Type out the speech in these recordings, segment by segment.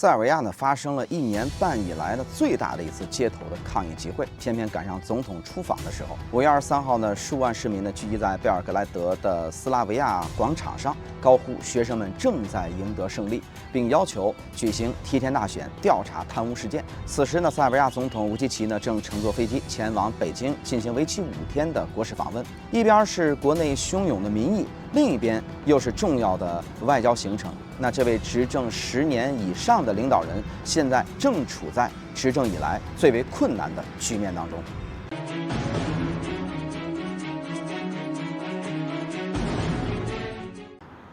塞爾維亞呢發生了1年半以來的最大的一次街頭的抗議集會，偏偏趕上總統出訪的时候。5月23號呢，数萬市民呢聚集在贝爾格萊德的斯拉維亞廣場上，高呼學生們正在贏得勝利，並要求舉行提前大選，調查貪污事件。此時呢，塞爾維亞總統武契奇呢正乘坐飛機前往北京進行為期5天的國事訪問。一邊是國內洶湧的民意，另一邊又是重要的外交行程。那這位執政10年以上的領導人，現在正處在執政以來最為困難的局面當中。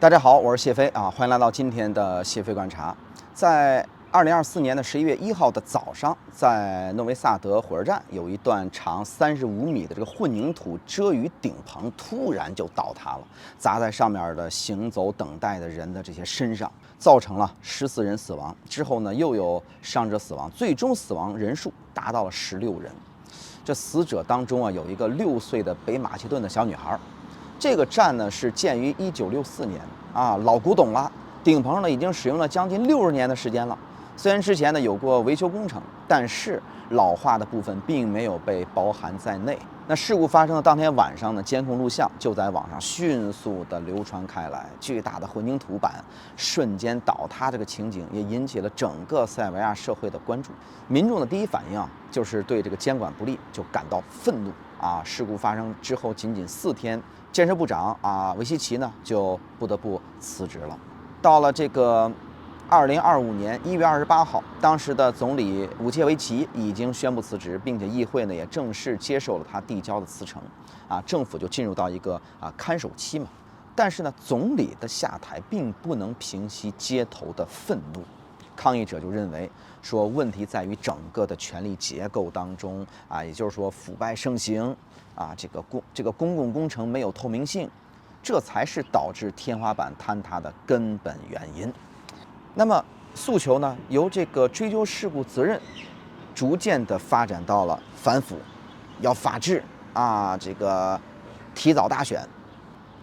大家好，我是謝飛啊，歡迎來到今天的謝飛觀察。在2024年的11月1號的早上，在諾維薩德火車站有一段長35米的這個混凝土遮雨頂棚突然就倒塌了，砸在上面的行走等待的人的這些身上，造成了14人死亡。之後呢，又有傷者死亡，最終死亡人数達到了16人。這死者當中啊，有一個6歲的北馬其頓的小女孩。這个站呢是建於1964年啊，老古董了，頂棚呢已經使用了將近60年的時間了。雖然之前呢有過維修工程，但是老化的部分並沒有被包含在內。那事故發生的當天晚上呢，監控錄像就在網上迅速的流傳開來，巨大的混凝土板瞬間倒塌，這個情景也引起了整個塞爾維亞社會的關注。民眾的第一反應啊，就是對這個監管不力就感到憤怒啊。事故發生之後僅僅4天，建設部長啊維希奇呢就不得不辭職了。到了這個2025年1月28號，當時的總理武切維奇已經宣布辭職，並且議會呢也正式接受了他遞交的辭呈，啊，政府就進入到一個看守期嘛。但是呢，總理的下台並不能平息街頭的憤怒，抗議者就認為說問題在於整個的權力結構當中啊，也就是說腐敗盛行啊，這個公共工程沒有透明性，這才是導致天花板坍塌的根本原因。那麼訴求呢，由這個追究事故責任，逐漸的發展到了反腐，要法治啊，這個提早大選。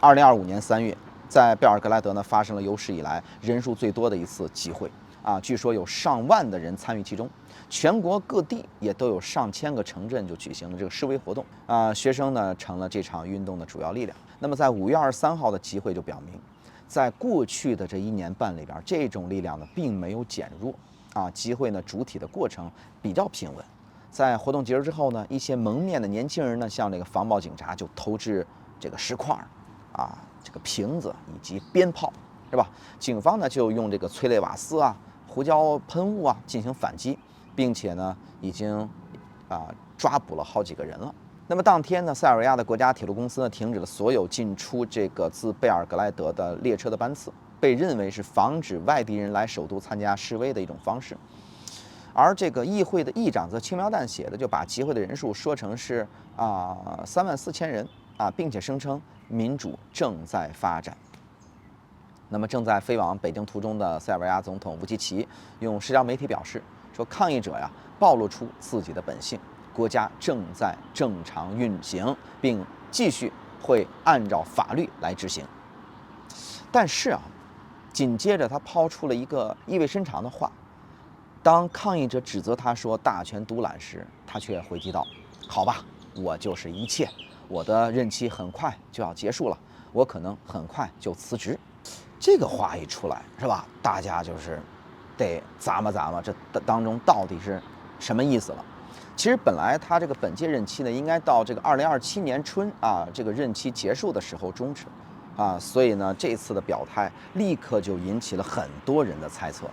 2025年3月，在貝爾格萊德呢發生了有史以來人數最多的一次集會啊，據說有上萬的人參與其中，全國各地也都有上千個城鎮就舉行了這個示威活動啊，學生呢成了這場運動的主要力量。那麼在5月23號的集會就表明，在過去的這1年半裡邊，這種力量呢並沒有減弱啊。集會呢主體的過程比較平穩。在活動結束之後呢，一些蒙面的年輕人呢向這個防暴警察就投擲這個石塊啊、這個瓶子以及鞭炮，是吧？警方呢就用這個催淚瓦斯啊、胡椒噴霧啊進行反擊，並且呢已經抓捕了好幾個人了。那麼當天呢，塞爾維亞的國家鐵路公司呢停止了所有進出這個自貝爾格萊德的列車的班次，被認為是防止外地人來首都參加示威的一種方式。而這個議會的議長則輕描淡寫的就把集會的人數說成是34000人啊，並且聲稱民主正在發展。那麼正在飛往北京途中的塞爾維亞總統武契奇用社交媒體表示說，抗議者呀暴露出自己的本性。國家正在正常運行，並繼續會按照法律來執行。但是啊，緊接着他拋出了一個意味深長的話。當抗議者指責他說大權獨攬時，他卻回擊道：“好吧，我就是一切，我的任期很快就要結束了，我可能很快就辭職。”這個話一出來，是吧？大家就是得咂摸咂摸，這當中到底是什麼意思了？其實本來他這個本屆任期呢，應該到這個2027年春啊，這個任期結束的時候終止，啊，所以呢，這次的表態立刻就引起了很多人的猜測。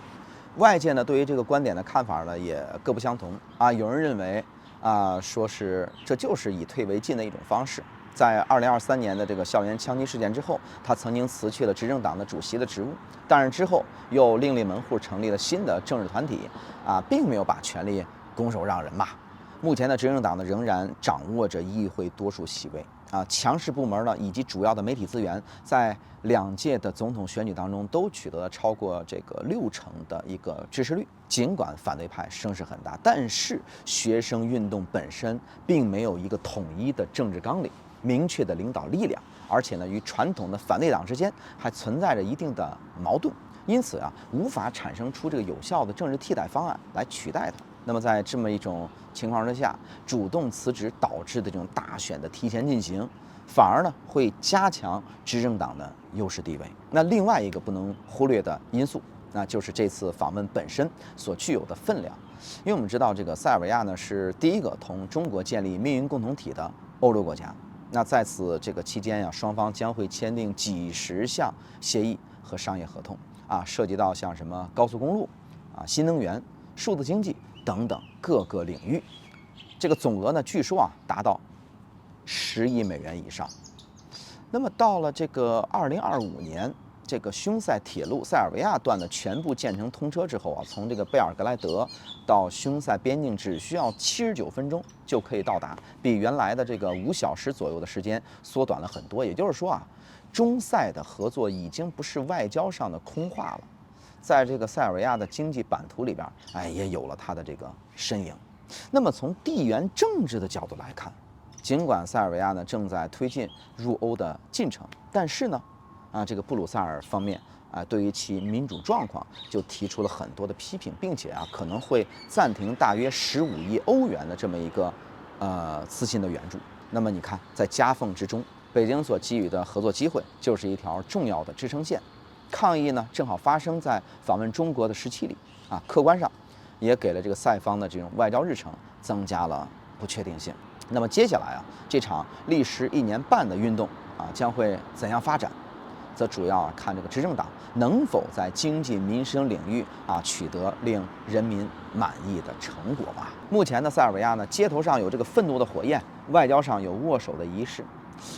外界呢對於這個觀點的看法呢也各不相同啊，有人認為啊，說是這就是以退為進的一種方式。在2023年的這個校園槍擊事件之後，他曾經辭去了執政黨的主席的職務，但是之後又另立門戶成立了新的政治團體啊，並沒有把權力拱手讓人嘛。目前的執政黨呢仍然掌握着議會多數席位啊，強勢部門呢以及主要的媒體資源，在2屆的總統選舉當中都取得了超過這個60%的一個支持率。儘管反對派聲勢很大，但是學生運動本身並沒有一個統一的政治綱領、明確的領導力量，而且呢與傳統的反對黨之間還存在着一定的矛盾。因此啊，無法產生出這個有效的政治替代方案來取代它。那麼在這麼一種情況之下，主動辭職導致的這種大選的提前進行，反而呢會加強執政黨的優勢地位。那另外一個不能忽略的因素，那就是這次訪問本身所具有的分量。因為我們知道，這個塞爾維亞呢是第一個同中國建立命運共同體的歐洲國家。那在此這個期間呀，雙方將會簽訂幾十項協議和商業合同啊，涉及到像什麼高速公路啊、新能源、數字經濟等等各個領域。這個總額呢，據說啊達到10億美元以上。那麼到了這個2025年，這個匈塞鐵路塞爾維亞段的全部建成通車之後啊，從這個貝爾格萊德到匈塞邊境只需要79分鐘就可以到達，比原來的這個5小時左右的時間縮短了很多。也就是說啊，中塞的合作已經不是外交上的空話了，在这个塞爾維亞的經濟版圖裡邊，也有了它的這個身影。那麼從地緣政治的角度來看，儘管塞爾維亞呢正在推進入歐的進程，但是呢，這個布魯塞爾方面對於其民主狀況就提出了很多的批評，並且可能會暫停大約15億歐元的這麼一個資金的援助。那麼你看，在夾縫之中，北京所給予的合作機會就是一條重要的支撐線。抗議呢正好發生在訪問中國的時期裡客觀上也給了這個塞方的這種外交日程增加了不確定性。那麼接下來這場歷時1年半的運動將會怎樣發展，則主要看這個執政黨能否在經濟民生領域取得令人民滿意的成果吧。目前的塞爾維亞呢，街頭上有這個憤怒的火焰，外交上有握手的儀式，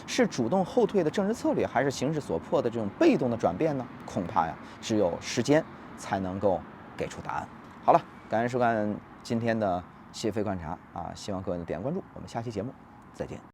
是主動後退的政治策略，還是形勢所迫的這種被動的轉變呢？恐怕只有時間才能夠給出答案。好了，感謝收看今天的謝飛觀察希望各位能點關注，我們下期節目再見。